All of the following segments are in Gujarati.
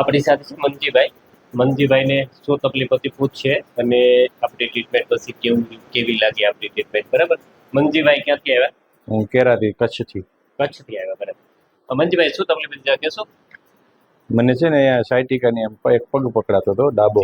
આપણી સાથે છે મંજીભાઈને શું તકલીફ હતી પૂછશે અને આપણી ટ્રીટમેન્ટ પછી કેવી લાગી આપણી ટ્રીટમેન્ટ. બરાબર. મંજીભાઈ ક્યાંથી આવ્યા? હું કેરાથી, કચ્છથી. કચ્છથી આવ્યા. બરાબર. મંજીભાઈ શું તકલીફ હતી જરા કહેશો? મને છે ને અહીંયા સાયટિકાની એક પગ પકડાતો હતો ડાબો,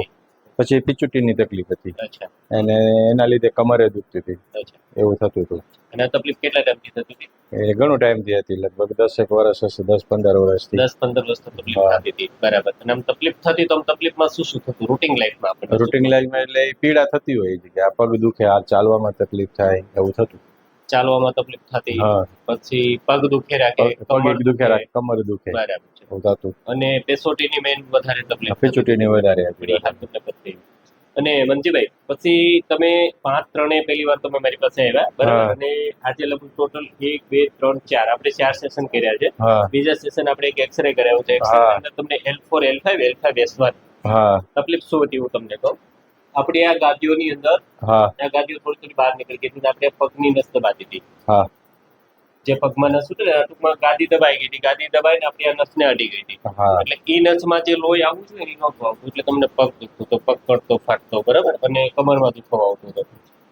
પછી પીચુટીની તકલીફ હતી અચ્છા. અને એના લીધે કમરે દુખતી હતી, અચ્છા. એવું થતું હતું. અને આ તકલીફ કેટલા ટાઈમથી થતી હતી? એ ઘણું ટાઈમથી હતી, લગભગ 10 વર્ષ હશે, 10-15 વર્ષથી. 10-15 વર્ષ તકલીફ થતી હતી. બરાબર. અને આમ તકલીફ થતી તો આમ તકલીફમાં શું થતું રૂટીન લાઈફમાં? આપણે રૂટીન લાઈફમાં એટલે એ પીડા થતી હોય છે કે આ પગ દુખે, આ ચાલવામાં તકલીફ થાય, એવું થતું. ચાલવામાં તકલીફ થતી, પછી પગ દુખે રાખે, પગ દુખે રાખે, કમર દુખે, બરાબર છે. એવું થતું. અને પેસોટીની મેઇન વધારે તકલીફ, પીચુટીની વધારે હતી. અને મંજીભાઈ પછી તમે 5-3 પહેલી વાર તમે મારી પાસે આવ્યા, બરાબર. અને આજે લગભગ ટોટલ 1, 2, 3, 4 આપણે 4 સેશન કર્યા છે. બીજા સેશન આપણે એક એક્સરે કરાવ્યો છે. એક્સરે અંદર તમને L4 L5 બેસવાની તકલીફ શું હતી હું તમને કહું. આપણી આ ગાદીઓની અંદર આ ગાદીઓ થોડી બહાર નીકળી ગઈ હતી, આપણે પગની નસ દબાતી હતી. જે પગમાં નસ ઉતરે ટૂંકમાં ગાદી દબાઈ ગઈ હતી, ગાદી દબાઈને આપણી આ નસને અડી ગઈ હતી. એટલે એ નસમાં જે લોહી આવવું જોઈએ એ નહોતું આવતું, એટલે તમને પગ દુખતો હતો, પગ કડતો ફાટતો, બરાબર. અને કમરમાં દુખાવો આવતો હતો.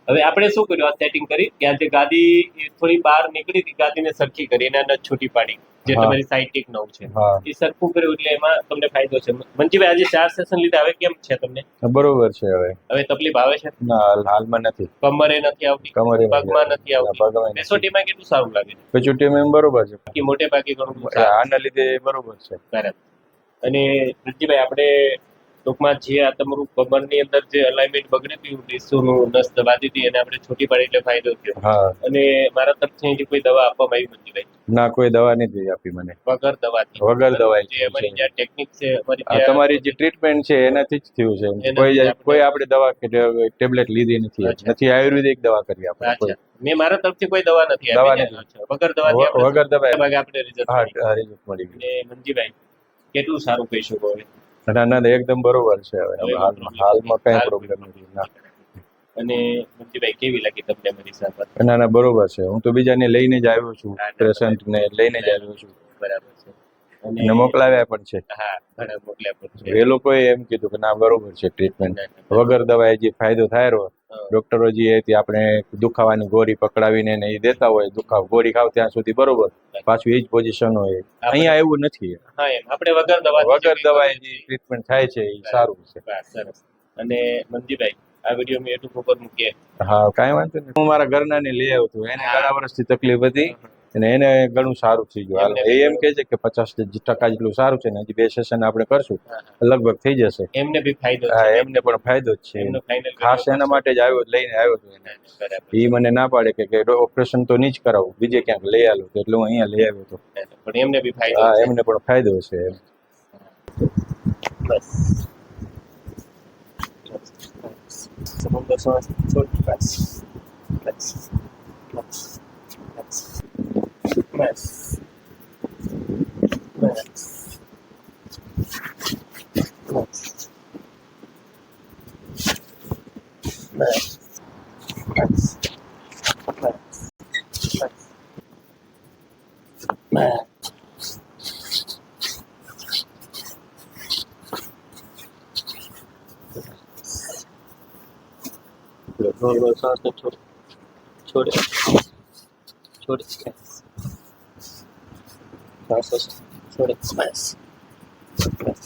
હવે આપણે શું કર્યું, આ સેટિંગ કરી કે આ જે ગાદી થોડી બહાર નીકળી હતી, ગાદીને સરખી કરી અને નસ છૂટી પાડી, જે તમારી સાઇટિક નવ છે એ સરખું કર્યું, એટલે એમાં તમને ફાયદો છે. મંજીભાઈ આજે 4 સેશન લીધા, હવે કેમ છે તમને? બરોબર છે. હવે તકલીફ આવે છે? ના, હાલમાં નથી. કમરે નથી આવતી, પગમાં નથી આવતી, પેસોટીમાં કેટલું સારું લાગે છે? પેસોટીમાં બરોબર છે, બાકી મોટે ભાગે ઘણું આના લીધે બરોબર છે. બરાબર. અને મંજીભાઈ આપણે ટૂંકમાં જે આ તમારું કમરની અંદર જે અલાઇનમેન્ટ બગડી હતું, ડિસ્કનું નસ દબાતી હતી, અને આપણે છૂટી પાડી એટલે ફાયદો થયો. અને મારા તરફથી કોઈ દવા આપવામાં આવી મંજીભાઈ? ના, કોઈ દવા નથી આપી મને. વગર દવાથી? વગર દવાથી. અમારી જે ટેકનિક છે, તમારી જે ટ્રીટમેન્ટ છે એનાથી જ થયું છે. કોઈ આપણે દવા કે ટેબ્લેટ લીધી નથી, આયુર્વેદિક દવા કરી આપણે. મેં મારા તરફથી કોઈ દવા નથી આપી. વગર દવાથી આપણે રિઝલ્ટ મળી ગયું. અને મંજીભાઈ કેટલું સારું કહી શકો હવે? ના, એકદમ બરોબર છે. હવે હાલમાં કઈ પ્રોબ્લેમ નથી. અને મંજીભાઈ કેવી લાગી તમને મારી સાથે? ના, બરોબર છે. હું તો બીજાને લઈને જ આવ્યો છું, પેશન્ટને લઈને જ આવ્યો છું. બરાબર છે. અને મોકલાવ્યા પણ છે. ઘણા મોકલ્યા પણ છે. એ લોકોએ એમ કીધું કે ના, બરોબર છે ટ્રીટમેન્ટ, વગર દવાએ જે ફાયદો થાય રહ્યો. ડોક્ટરો જે આપણે દુખાવાની ગોળી પકડાવીને એ દેતા હોય, ગોળી ખાવ ત્યાં સુધી બરોબર, પાછું એ જ પોઝિશન હોય. અહીંયા એવું નથી. આપણે વગર દવાએ જે ટ્રીટમેન્ટ થાય છે એ સારું છે. સરસ. અને મંજીભાઈ આ વિડીયો મેં યુટ્યુબ ઉપર મૂકીએ. કાંઈ વાંધો નહીં. હું મારા ઘરનાને લઈ આવ્યો હતો, એને ઘણા વર્ષથી તકલીફ હતી અને એને ઘણું સારું થઈ ગયું. એ એમ કહે છે કે 50% જેટલું સારું છે ને હજી 2 સેશન આપણે કરશું, લગભગ થઈ જશે. એમને બી ફાયદો? એમને પણ ફાયદો જ છે. ખાસ એના માટે જ લઈને આવ્યો હતો. એ મને ના પાડે કે ઓપરેશન તો નહીં જ કરાવું, બીજે ક્યાંક લઈ આવ્યો, એટલે હું અહીંયા લઈ આવ્યો હતો. પણ એમને બી ફાયદો? એમને પણ ફાયદો છે. બસ. સમંદર શ્વાસ છોડ. બસ બસ બસ બસ બસ નોર્મલ શ્વાસ છોડ છોડ છોડ શ્વાસ છોડ. બસ બસ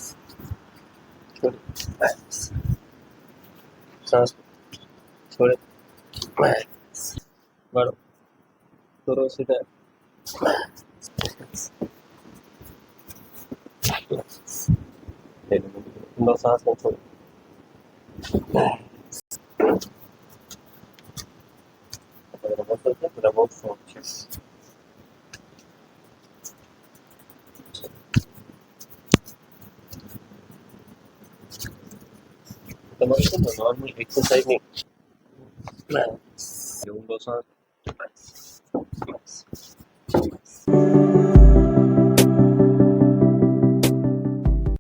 છોડ. બસ શ્વાસ છોડ. બસ વાળો થોડો સીધા. નો શ્વાસ છોડ. બહુ શોખ છે. તમારે છે ને નોર્મલ એક્સરસાઇઝ નહીં, ઊંડો શ્વાસ.